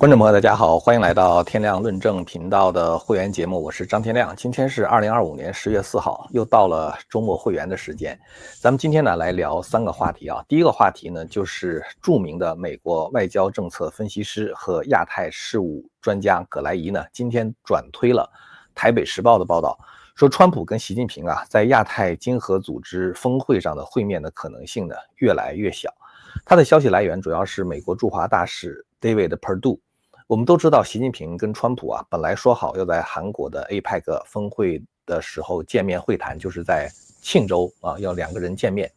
观众朋友，大家好，欢迎来到天亮论证频道的会员节目，我是张天亮。今天是2025年10月4号，又到了周末会员的时间。咱们今天呢来聊3个话题啊。第一个话题呢就是著名的美国外交政策分析师和亚太事务专家葛莱仪呢，今天转推了台北时报的报道，说川普跟习近平啊在亚太经合组织峰会上的会面的可能性呢越来越小。他的消息来源主要是美国驻华大使 David Perdue。我们都知道，习近平跟川普啊，本来说好要在韩国的 APEC 峰会的时候见面会谈，就是在庆州啊，要2个人见面。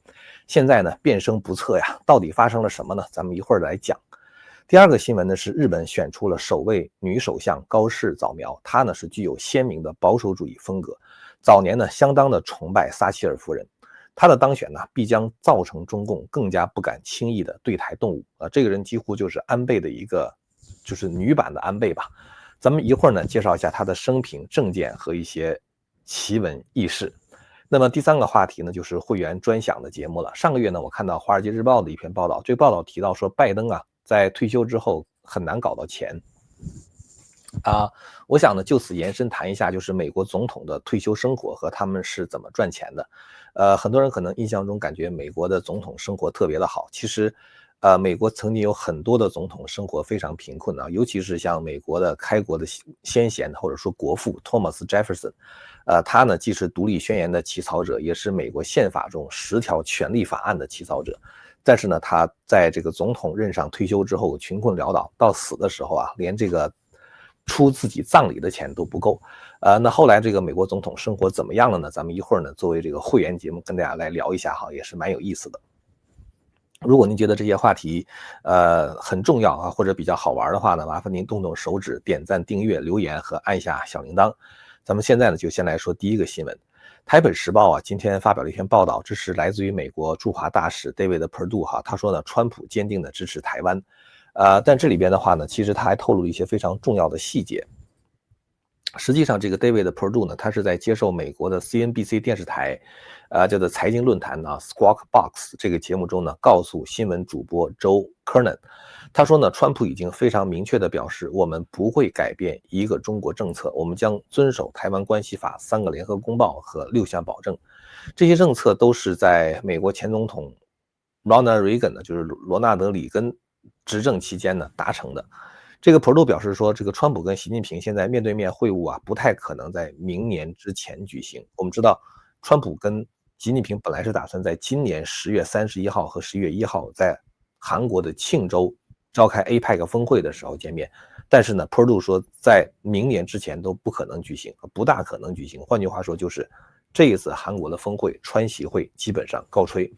现在呢，变声不测呀，到底发生了什么呢？咱们一会儿来讲。第二个新闻呢是日本选出了首位女首相高市早苗，她呢是具有鲜明的保守主义风格，早年呢相当的崇拜撒切尔夫人。她的当选呢，必将造成中共更加不敢轻易的对台动武啊。这个人几乎就是安倍的一个，就是女版的安倍吧。咱们一会儿呢介绍一下她的生平、政见和一些奇闻异事。那么第3个话题呢，就是会员专享的节目了。上个月呢，我看到《华尔街日报》的一篇报道，这个报道提到说，拜登啊，在退休之后很难搞到钱。我想呢，就此延伸谈一下，就是美国总统的退休生活和他们是怎么赚钱的。很多人可能印象中感觉美国的总统生活特别的好，其实，美国曾经有很多的总统生活非常贫困啊，尤其是像美国的开国的先贤或者说国父托马斯·杰弗森，他呢既是独立宣言的起草者，也是美国宪法中10条权利法案的起草者。但是呢，他在这个总统任上退休之后穷困潦倒，到死的时候啊，连这个出自己葬礼的钱都不够。那后来这个美国总统生活怎么样了呢？咱们一会儿呢作为这个会员节目跟大家来聊一下哈，也是蛮有意思的。如果您觉得这些话题很重要啊，或者比较好玩的话呢，麻烦您动动手指点赞、订阅、留言和按下小铃铛。咱们现在呢就先来说第一个新闻。台北时报啊今天发表了一篇报道，这是来自于美国驻华大使 David Perdue 哈，他说呢，川普坚定的支持台湾。但这里边的话呢，其实他还透露了一些非常重要的细节。实际上，这个 David Perdue 呢，他是在接受美国的 CNBC 电视台，叫做财经论坛呢 Squawk Box 这个节目中呢，告诉新闻主播 Joe Kernan，他说呢，川普已经非常明确的表示，我们不会改变一个中国政策，我们将遵守台湾关系法、3个联合公报和6项保证。这些政策都是在美国前总统 Ronald Reagan 呢，就是罗纳德·里根执政期间呢达成的。这个 Perdue 表示说，这个川普跟习近平现在面对面会晤啊，不太可能在明年之前举行。我们知道，川普跟习近平本来是打算在今年10月31号和11月1号在韩国的庆州召开 APEC 峰会的时候见面，但是呢 ，Perdue 说在明年之前都不可能举行，不大可能举行。换句话说，就是这一次韩国的峰会川习会基本上告吹。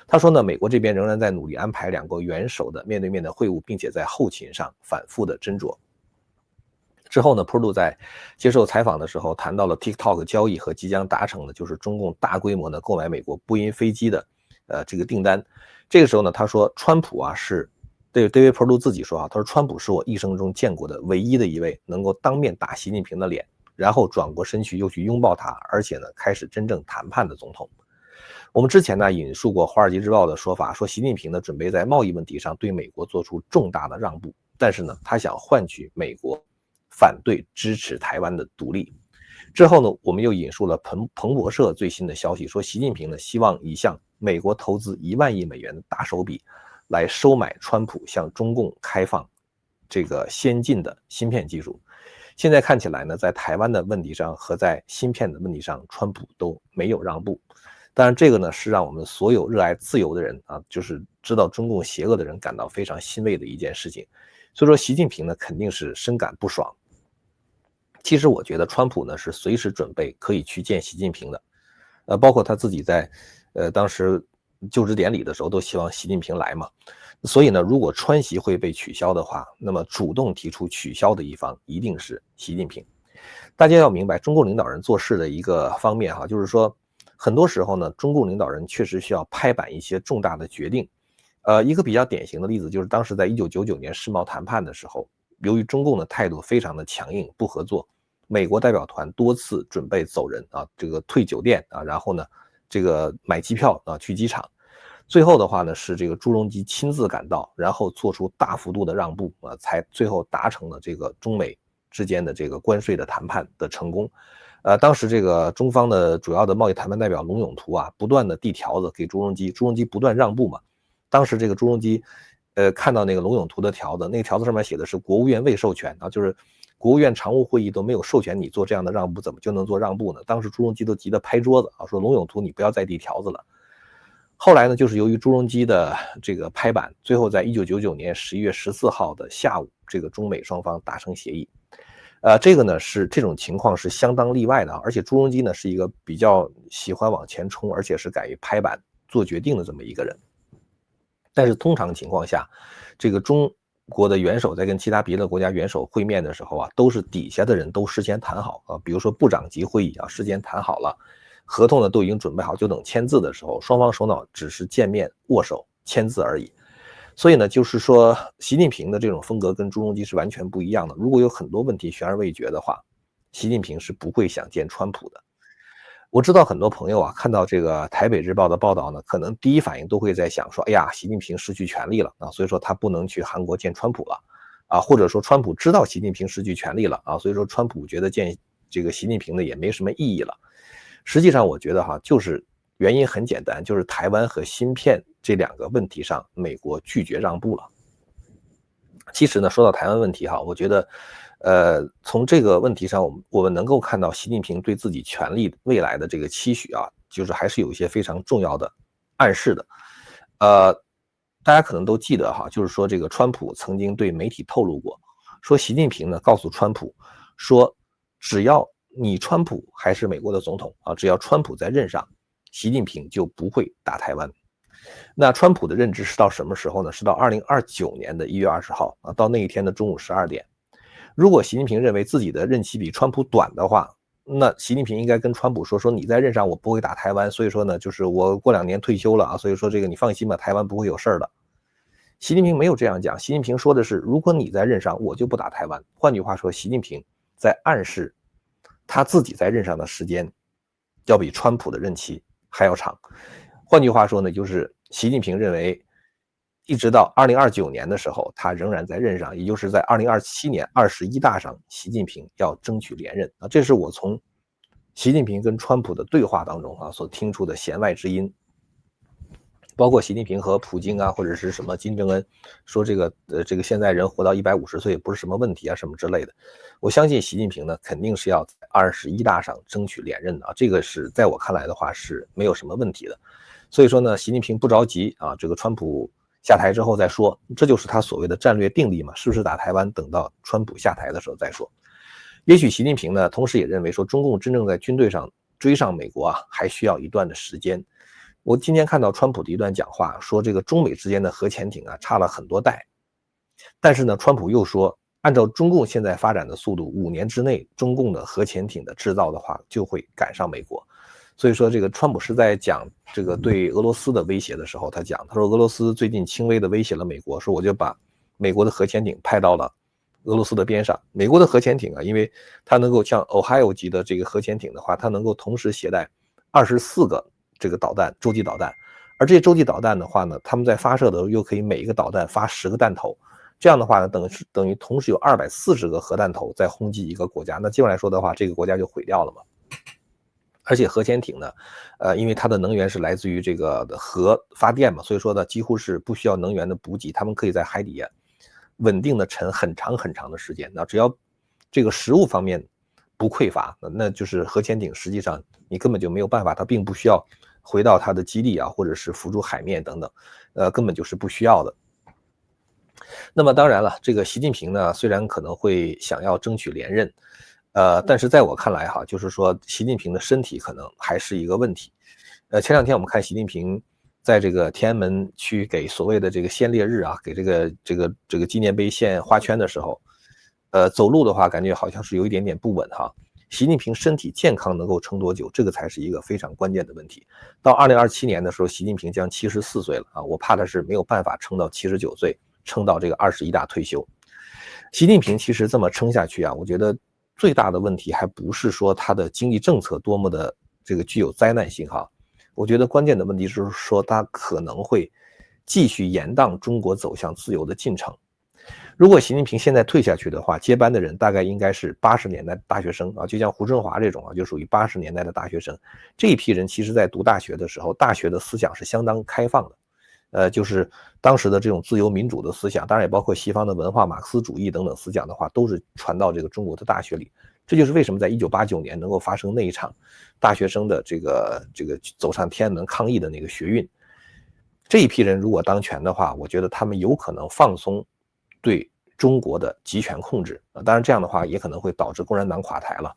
他说呢，美国这边仍然在努力安排2国元首的面对面的会晤，并且在后勤上反复的斟酌。之后呢，Perdue 在接受采访的时候谈到了 TikTok 交易和即将达成的就是中共大规模的购买美国波音飞机的这个订单。这个时候呢，他说川普啊是对 David Perdue 自己说啊，他说川普是我一生中见过的唯一的一位能够当面打习近平的脸，然后转过身去又去拥抱他，而且呢开始真正谈判的总统。我们之前呢引述过《华尔街日报》的说法，说习近平呢准备在贸易问题上对美国做出重大的让步，但是呢他想换取美国反对支持台湾的独立。之后呢，我们又引述了彭博社最新的消息，说习近平呢希望以向美国投资1万亿美元的大手笔来收买川普向中共开放这个先进的芯片技术。现在看起来呢，在台湾的问题上和在芯片的问题上，川普都没有让步。当然，这个呢是让我们所有热爱自由的人啊，就是知道中共邪恶的人感到非常欣慰的一件事情。所以说，习近平呢肯定是深感不爽。其实我觉得川普呢是随时准备可以去见习近平的，包括他自己在当时就职典礼的时候都希望习近平来嘛。所以呢，如果川习会被取消的话，那么主动提出取消的一方一定是习近平。大家要明白，中共领导人做事的一个方面哈，就是说，很多时候呢，中共领导人确实需要拍板一些重大的决定。一个比较典型的例子就是当时在1999年世贸谈判的时候，由于中共的态度非常的强硬，不合作，美国代表团多次准备走人啊，这个退酒店啊，然后呢，这个买机票啊去机场。最后的话呢，是这个朱镕基亲自赶到，然后做出大幅度的让步啊，才最后达成了这个中美之间的这个关税的谈判的成功。当时这个中方的主要的贸易谈判代表龙永图啊，不断的递条子给朱镕基，朱镕基不断让步嘛。当时这个朱镕基，看到那个龙永图的条子，那个条子上面写的是国务院未授权啊，就是国务院常务会议都没有授权你做这样的让步，怎么就能做让步呢？当时朱镕基都急得拍桌子啊，说龙永图你不要再递条子了。后来呢，就是由于朱镕基的这个拍板，最后在1999年11月14号的下午，这个中美双方达成协议。这个呢是这种情况是相当例外的啊，而且朱镕基呢是一个比较喜欢往前冲，而且是敢于拍板做决定的这么一个人。但是通常情况下，这个中国的元首在跟其他别的国家元首会面的时候啊，都是底下的人都事先谈好啊，比如说部长级会议啊，事先谈好了，合同呢都已经准备好，就等签字的时候，双方首脑只是见面握手签字而已。所以呢，就是说习近平的这种风格跟朱镕基是完全不一样的。如果有很多问题悬而未决的话，习近平是不会想见川普的。我知道很多朋友啊，看到这个台北日报的报道呢，可能第一反应都会在想说，哎呀，习近平失去权力了啊，所以说他不能去韩国见川普了啊，或者说川普知道习近平失去权力了啊，所以说川普觉得见这个习近平呢也没什么意义了。实际上我觉得哈，就是原因很简单，就是台湾和芯片这两个问题上，美国拒绝让步了。其实呢，说到台湾问题哈，我觉得，从这个问题上，我们能够看到习近平对自己权力未来的这个期许啊，就是还是有一些非常重要的暗示的。呃，大家可能都记得哈，就是说这个川普曾经对媒体透露过，说习近平呢告诉川普说，只要你川普还是美国的总统啊，只要川普在任上，习近平就不会打台湾。那川普的任职是到什么时候呢？是到2029年的1月20号啊，到那一天的中午12点。如果习近平认为自己的任期比川普短的话，那习近平应该跟川普说你在任上我不会打台湾，所以说呢，就是我过2年退休了啊，所以说这个你放心吧，台湾不会有事儿的。习近平没有这样讲，习近平说的是，如果你在任上，我就不打台湾。换句话说，习近平在暗示他自己在任上的时间要比川普的任期还要长。换句话说呢，就是习近平认为，一直到2029年的时候，他仍然在任上，也就是在2027年21大上，习近平要争取连任啊。这是我从习近平跟川普的对话当中啊所听出的弦外之音。包括习近平和普京啊，或者是什么金正恩说这个现在人活到150岁不是什么问题啊，什么之类的。我相信习近平呢，肯定是要在21大上争取连任的啊，这个是在我看来的话是没有什么问题的。所以说呢，习近平不着急啊，这个川普下台之后再说，这就是他所谓的战略定力嘛，是不是打台湾，等到川普下台的时候再说。也许习近平呢，同时也认为说，中共真正在军队上追上美国啊，还需要一段的时间。我今天看到川普的一段讲话，说这个中美之间的核潜艇啊差了很多代，但是呢，川普又说，按照中共现在发展的速度，5年之内中共的核潜艇的制造的话，就会赶上美国。所以说，这个川普是在讲这个对俄罗斯的威胁的时候，他说俄罗斯最近轻微的威胁了美国，说我就把美国的核潜艇派到了俄罗斯的边上。美国的核潜艇啊，因为它能够像 Ohio 级的这个核潜艇的话，它能够同时携带24个这个导弹，洲际导弹，而这些洲际导弹的话呢，他们在发射的时候又可以每一个导弹发10个弹头，这样的话呢，等于同时有240个核弹头在轰击一个国家，那基本来说的话，这个国家就毁掉了嘛。而且核潜艇呢，因为它的能源是来自于这个核发电嘛，所以说呢，几乎是不需要能源的补给，他们可以在海底下稳定的沉很长很长的时间。那只要这个食物方面不匮乏，那就是核潜艇实际上你根本就没有办法，它并不需要回到它的基地啊，或者是浮出海面等等，根本就是不需要的。那么当然了，这个习近平呢，虽然可能会想要争取连任，但是在我看来哈，就是说习近平的身体可能还是一个问题。前2天我们看习近平在这个天安门区给所谓的这个献烈日啊，给这个纪念碑献花圈的时候，走路的话感觉好像是有一点点不稳哈。习近平身体健康能够撑多久，这个才是一个非常关键的问题。到2027年的时候，习近平将74岁了啊，我怕他是没有办法撑到79岁，撑到这个21大退休。习近平其实这么撑下去啊，我觉得最大的问题还不是说他的经济政策多么的这个具有灾难性哈，我觉得关键的问题就是说，它可能会继续延宕中国走向自由的进程。如果习近平现在退下去的话，接班的人大概应该是80年代的大学生啊，就像胡春华这种啊，就属于80年代的大学生。这一批人其实在读大学的时候，大学的思想是相当开放的，就是当时的这种自由民主的思想，当然也包括西方的文化、马克思主义等等思想的话，都是传到这个中国的大学里。这就是为什么在1989年能够发生那一场大学生的这个走上天安门抗议的那个学运。这一批人如果当权的话，我觉得他们有可能放松对中国的集权控制，当然这样的话也可能会导致共产党垮台了。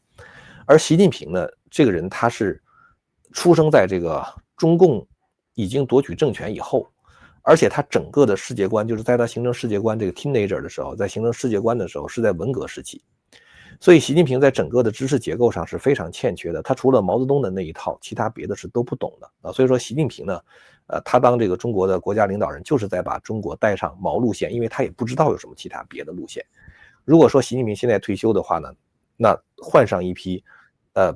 而习近平呢，这个人他是出生在这个中共已经夺取政权以后，而且他整个的世界观，就是在他形成世界观这个 teenager 的时候，在形成世界观的时候是在文革时期。所以习近平在整个的知识结构上是非常欠缺的，他除了毛泽东的那一套，其他别的是都不懂的啊。所以说习近平呢，他当这个中国的国家领导人，就是在把中国带上毛路线，因为他也不知道有什么其他别的路线。如果说习近平现在退休的话呢，那换上一批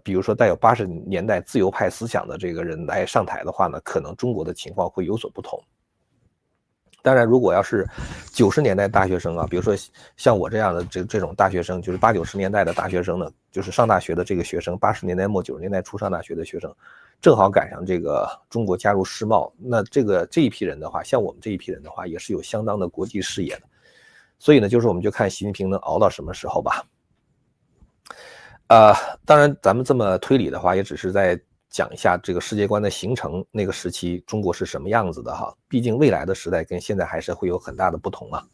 比如说带有80年代自由派思想的这个人来上台的话呢，可能中国的情况会有所不同。当然，如果要是90年代大学生啊，比如说像我这样的这种大学生，就是80、90年代的大学生呢，就是上大学的这个学生，80年代末90年代初上大学的学生，正好赶上这个中国加入世贸，那这一批人的话，像我们这一批人的话，也是有相当的国际视野的。所以呢，我们就看习近平能熬到什么时候吧。当然咱们这么推理的话，也只是在讲一下这个世界观的形成，那个时期中国是什么样子的哈。毕竟未来的时代跟现在还是会有很大的不同啊。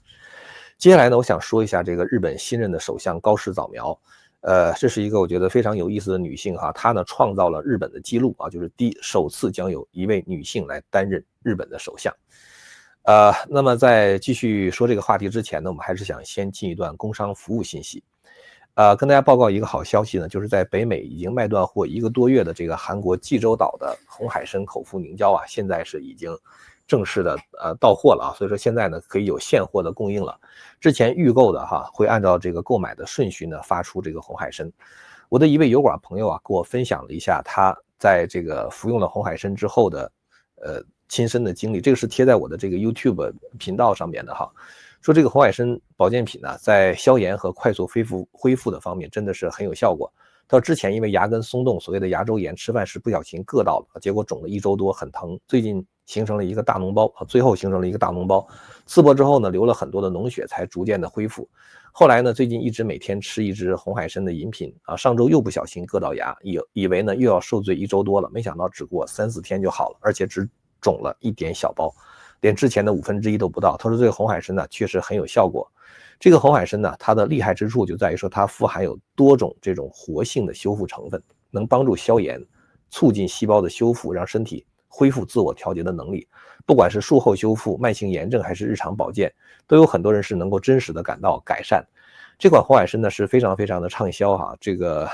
接下来呢，我想说一下这个日本新任的首相高市早苗。这是一个我觉得非常有意思的女性哈，她呢创造了日本的记录啊，就是首次将有一位女性来担任日本的首相。那么在继续说这个话题之前呢，我们还是想先进一段工商服务信息。跟大家报告一个好消息呢，就是在北美已经卖断货1个多月的这个韩国济州岛的红海参口服凝胶啊，现在是已经正式的到货了啊，所以说现在呢可以有现货的供应了。之前预购的哈会按照这个购买的顺序呢发出这个红海参。我的一位油管朋友啊跟我分享了一下他在这个服用了红海参之后的亲身的经历，这个是贴在我的这个 YouTube 频道上面的哈。说这个红海参保健品呢，在消炎和快速恢复的方面真的是很有效果。他之前因为牙根松动，所谓的牙周炎，吃饭时不小心硌到了，结果肿了1周多，很疼。最近形成了一个大脓包，最后形成了一个大脓包。刺破之后呢，流了很多的脓血，才逐渐的恢复。后来呢，最近一直每天吃一支红海参的饮品啊，上周又不小心硌到牙，以为呢又要受罪1周多了，没想到只过3、4天就好了，而且只肿了一点小包。连之前的1/5都不到。他说这个红海参呢确实很有效果。这个红海参呢，它的厉害之处就在于说它富含有多种这种活性的修复成分，能帮助消炎，促进细胞的修复，让身体恢复自我调节的能力。不管是术后修复、慢性炎症还是日常保健，都有很多人是能够真实的感到改善。这款红海参呢是非常非常的畅销哈。这个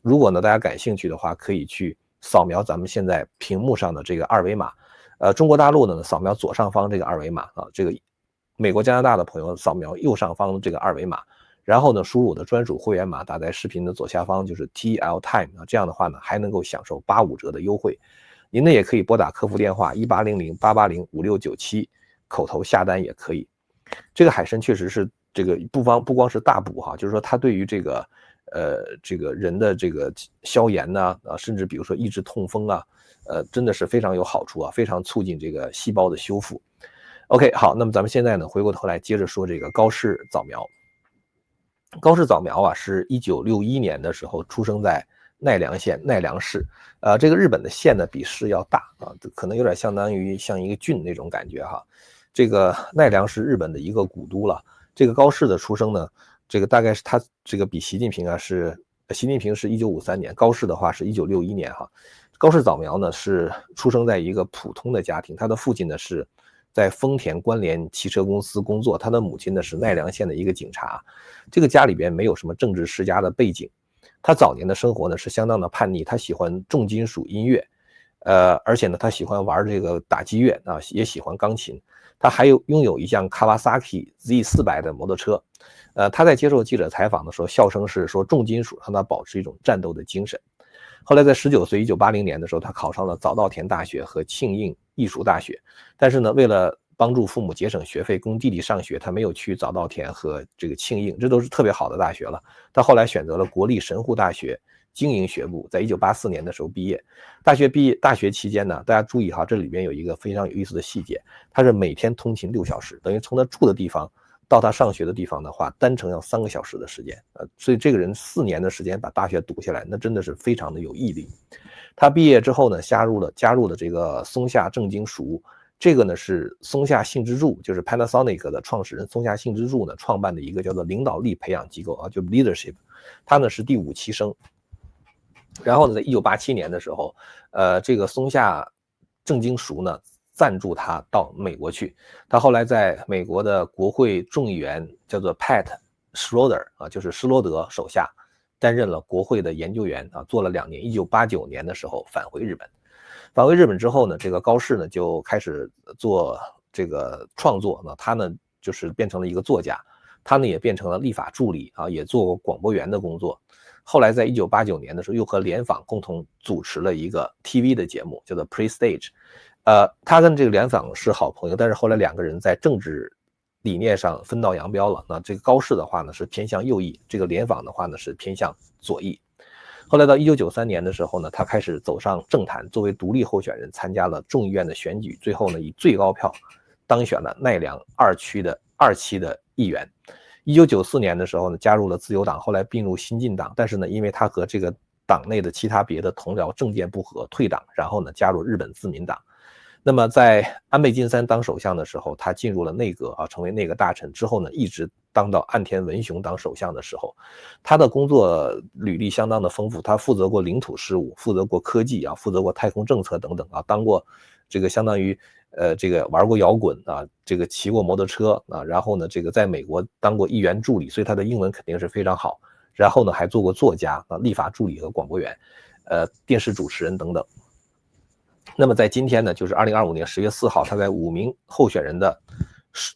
如果呢大家感兴趣的话，可以去扫描咱们现在屏幕上的这个二维码。中国大陆呢扫描左上方这个二维码啊，这个美国加拿大的朋友扫描右上方这个二维码，然后呢输入我的专属会员码，打在视频的左下方，就是 TL Time 啊，这样的话呢还能够享受85折的优惠。您呢也可以拨打客服电话1800-880-5697，口头下单也可以。这个海参确实是这个不光是大补哈，就是说它对于这个人的这个消炎呐甚至比如说抑制痛风啊。真的是非常有好处啊，非常促进这个细胞的修复。OK， 好，那么咱们现在呢，回过头来接着说这个高市早苗。高市早苗啊，是1961年的时候出生在奈良县奈良市。这个日本的县呢比市要大啊，可能有点相当于像一个郡那种感觉哈。这个奈良是日本的一个古都了。这个高市的出生呢，这个大概是他这个比习近平啊是1953年，高市的话是1961年哈。高市早苗呢是出生在一个普通的家庭，他的父亲呢是在丰田关联汽车公司工作，他的母亲呢是奈良县的一个警察。这个家里边没有什么政治世家的背景，他早年的生活呢是相当的叛逆，他喜欢重金属音乐，而且呢他喜欢玩这个打击乐啊，也喜欢钢琴。他还拥有一辆 Kawasaki Z400的摩托车。他在接受记者采访的时候，笑声是说重金属让他保持一种战斗的精神。后来在19岁，1980年的时候，他考上了早稻田大学和庆应艺术大学。但是呢，为了帮助父母节省学费，供弟弟上学，他没有去早稻田和这个庆应，这都是特别好的大学了。他后来选择了国立神户大学经营学部，在1984年的时候毕业。大学期间呢，大家注意哈，这里边有一个非常有意思的细节，他是每天通勤6小时，等于从他住的地方到他上学的地方的话，单程要3个小时的时间。所以这个人4年的时间把大学读下来，那真的是非常的有毅力。他毕业之后呢，加入了这个松下正经塾。这个呢是松下幸之助，就是 Panasonic 的创始人松下幸之助呢创办的一个叫做领导力培养机构啊，就 leadership。他呢是第5期生。然后呢，在1987年的时候，这个松下正经塾呢赞助他到美国去。他后来在美国的国会众议员叫做 Pat Schroeder 啊，就是施罗德手下担任了国会的研究员啊，做了2年。1989年的时候返回日本。返回日本之后呢，这个高适呢就开始做这个创作，那他呢就是变成了一个作家，他呢也变成了立法助理啊，也做过广播员的工作。后来在1989年的时候，又和联访共同主持了一个 TV 的节目，叫做 Prestige。他跟这个联访是好朋友，但是后来2个人在政治理念上分道扬镳了。那这个高适的话呢是偏向右翼，这个联访的话呢是偏向左翼。后来到1993年的时候呢，他开始走上政坛，作为独立候选人参加了众议院的选举，最后呢以最高票当选了奈良2期的议员。1994年的时候呢，加入了自由党，后来并入新进党，但是呢，因为他和这个党内的其他别的同僚政见不合，退党，然后呢加入日本自民党。那么在安倍晋三当首相的时候，他进入了内阁啊，成为内阁大臣之后呢，一直当到岸田文雄当首相的时候，他的工作履历相当的丰富。他负责过领土事务，负责过科技啊，负责过太空政策等等啊，当过这个相当于这个玩过摇滚啊，这个骑过摩托车啊，然后呢这个在美国当过议员助理，所以他的英文肯定是非常好。然后呢还做过作家啊，立法助理和广播员，电视主持人等等。那么在今天呢，就是2025年10月4号，他在5名候选人的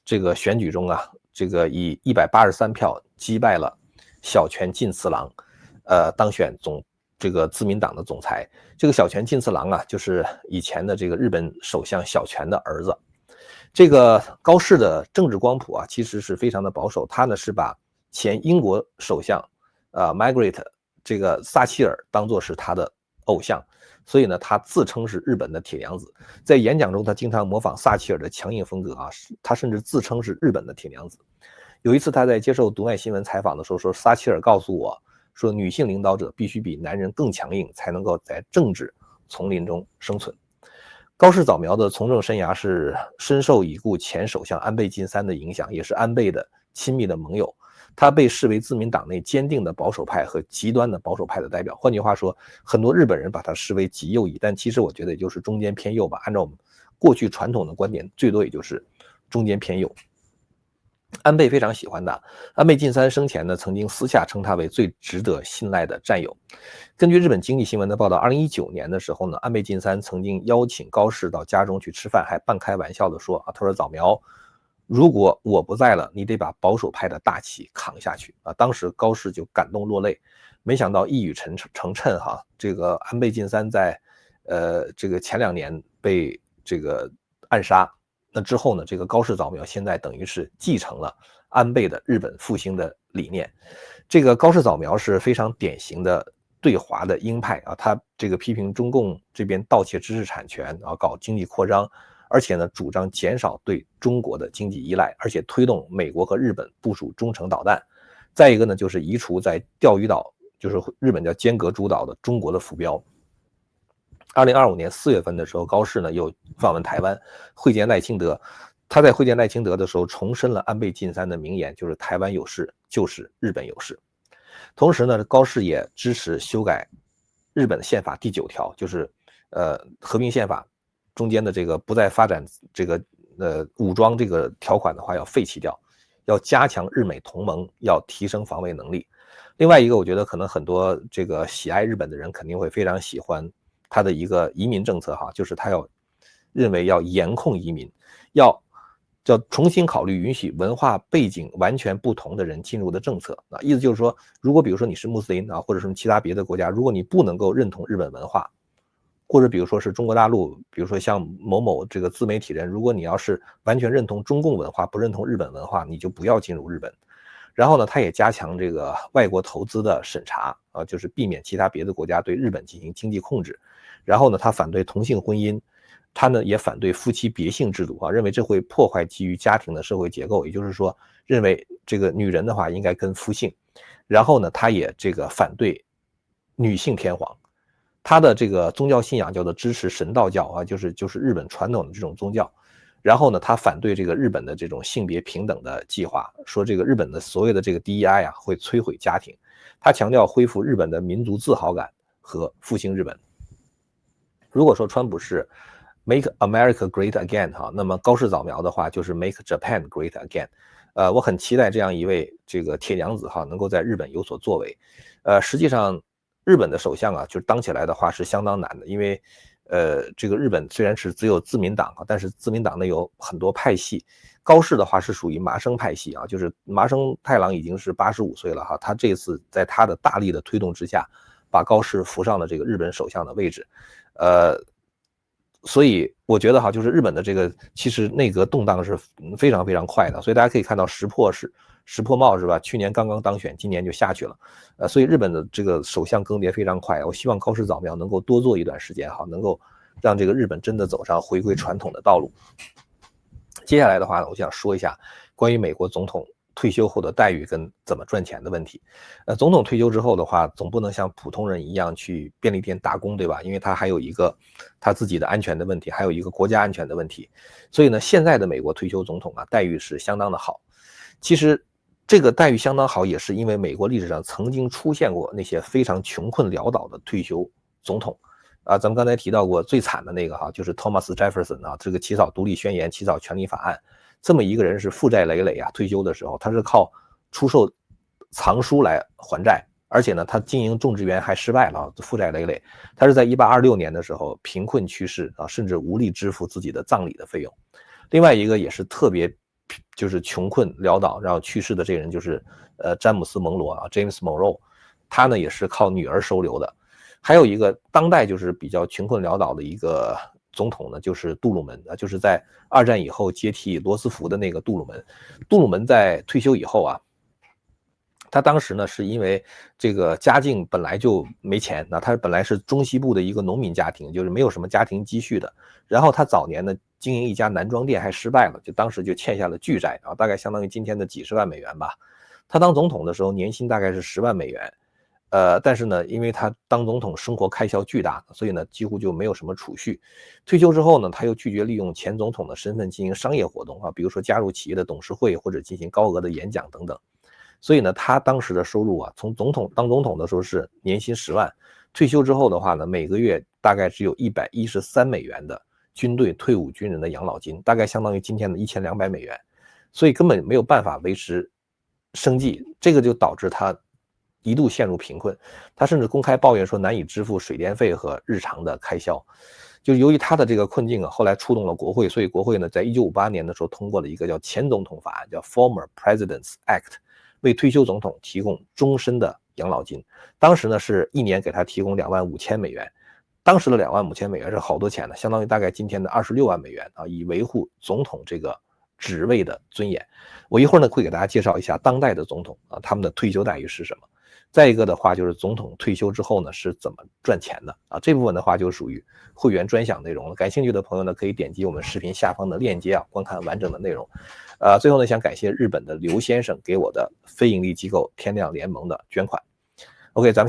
这个选举中啊，这个以183票击败了小泉进次郎，当选这个自民党的总裁。这个小泉进次郎啊，就是以前的这个日本首相小泉的儿子。这个高适的政治光谱啊，其实是非常的保守。他呢是把前英国首相Margaret 这个撒切尔当作是他的偶像。所以呢，他自称是日本的铁娘子，在演讲中他经常模仿撒切尔的强硬风格啊，他甚至自称是日本的铁娘子。有一次他在接受读卖新闻采访的时候说，撒切尔告诉我说，女性领导者必须比男人更强硬，才能够在政治丛林中生存。高市早苗的从政生涯是深受已故前首相安倍晋三的影响，也是安倍的亲密的盟友。他被视为自民党内坚定的保守派和极端的保守派的代表。换句话说，很多日本人把他视为极右翼，但其实我觉得也就是中间偏右吧。按照我们过去传统的观点，最多也就是中间偏右。安倍非常喜欢他。安倍晋三生前呢，曾经私下称他为最值得信赖的战友。根据日本经济新闻的报道，2019年的时候呢，安倍晋三曾经邀请高市到家中去吃饭，还半开玩笑的说啊，他说早苗，如果我不在了，你得把保守派的大旗扛下去啊！当时高市就感动落泪，没想到一语成谶哈，这个安倍晋三在这个前2年被这个暗杀，那之后呢，这个高市早苗现在等于是继承了安倍的日本复兴的理念。这个高市早苗是非常典型的对华的鹰派啊，他这个批评中共这边盗窃知识产权啊，搞经济扩张。而且呢，主张减少对中国的经济依赖，而且推动美国和日本部署中程导弹。再一个呢，就是移除在钓鱼岛，就是日本叫尖阁诸岛的中国的浮标。2025年4月份的时候，高市呢又访问台湾，会见赖清德。他在会见赖清德的时候，重申了安倍晋三的名言，就是台湾有事就是日本有事。同时呢，高市也支持修改日本宪法第9条，就是和平宪法。中间的这个不再发展这个武装这个条款的话要废弃掉，要加强日美同盟，要提升防卫能力。另外一个，我觉得可能很多这个喜爱日本的人肯定会非常喜欢他的一个移民政策哈，就是他认为要严控移民，要叫重新考虑允许文化背景完全不同的人进入的政策。意思就是说，如果比如说你是穆斯林或者什么其他别的国家，如果你不能够认同日本文化，或者比如说是中国大陆，比如说像某某这个自媒体人，如果你要是完全认同中共文化，不认同日本文化，你就不要进入日本。然后呢，他也加强这个外国投资的审查就是避免其他别的国家对日本进行经济控制。然后呢，他反对同性婚姻，他呢也反对夫妻别姓制度认为这会破坏基于家庭的社会结构，也就是说，认为这个女人的话应该跟夫姓。然后呢，他也这个反对女性天皇。他的这个宗教信仰叫做支持神道教就是日本传统的这种宗教。然后呢，他反对这个日本的这种性别平等的计划，说这个日本的所有的这个 DEI 会摧毁家庭。他强调恢复日本的民族自豪感和复兴日本。如果说川普是 Make America Great Again 那么高市早苗的话就是 Make Japan Great Again。我很期待这样一位这个铁娘子能够在日本有所作为。实际上日本的首相就当起来的话是相当难的，因为这个日本虽然是只有自民党但是自民党内有很多派系。高市的话是属于麻生派系就是麻生太郎已经是85岁了他这次在他的大力的推动之下，把高市扶上了这个日本首相的位置。所以我觉得就是日本的这个其实内阁动荡是非常非常快的，所以大家可以看到石破茂是吧？去年刚刚当选，今年就下去了。所以日本的这个首相更迭非常快。我希望高市早苗能够多做一段时间能够让这个日本真的走上回归传统的道路。接下来的话呢，我想说一下关于美国总统退休后的待遇跟怎么赚钱的问题。总统退休之后的话，总不能像普通人一样去便利店打工，对吧？因为他还有一个他自己的安全的问题，还有一个国家安全的问题。所以呢，现在的美国退休总统待遇是相当的好。其实这个待遇相当好，也是因为美国历史上曾经出现过那些非常穷困潦倒的退休总统。咱们刚才提到过最惨的那个就是 Thomas Jefferson 这个起草独立宣言、起草权利法案。这么一个人是负债累累退休的时候他是靠出售藏书来还债，而且呢他经营种植园还失败了负债累累。他是在1826年的时候贫困去世甚至无力支付自己的葬礼的费用。另外一个也是特别就是穷困潦倒然后去世的这个人就是詹姆斯·蒙罗James Monroe， 他呢也是靠女儿收留的。还有一个当代就是比较穷困潦倒的一个总统呢，就是杜鲁门就是在二战以后接替罗斯福的那个杜鲁门。杜鲁门在退休以后他当时呢是因为这个家境本来就没钱，他本来是中西部的一个农民家庭，就是没有什么家庭积蓄的。然后他早年呢经营一家男装店还失败了，就当时就欠下了巨债大概相当于今天的几十万美元吧。他当总统的时候年薪大概是10万美元。但是呢，因为他当总统生活开销巨大，所以呢几乎就没有什么储蓄。退休之后呢，他又拒绝利用前总统的身份进行商业活动比如说加入企业的董事会或者进行高额的演讲等等。所以呢，他当时的收入从当总统的时候是年薪10万，退休之后的话呢，每个月大概只有113美元的军队退伍军人的养老金，大概相当于今天的1200美元，所以根本没有办法维持生计。这个就导致他一度陷入贫困，他甚至公开抱怨说难以支付水电费和日常的开销。就是由于他的这个困境后来触动了国会，所以国会呢在1958年的时候通过了一个叫前总统法案，叫 Former Presidents Act， 为退休总统提供终身的养老金。当时呢是一年给他提供25000美元，当时的25000美元是好多钱呢，相当于大概今天的26万美元以维护总统这个职位的尊严。我一会儿呢会给大家介绍一下当代的总统他们的退休待遇是什么。再一个的话就是总统退休之后呢是怎么赚钱的这部分的话就属于会员专享内容了。感兴趣的朋友呢可以点击我们视频下方的链接观看完整的内容。最后呢想感谢日本的刘先生给我的非盈利机构天亮联盟的捐款。OK， 咱们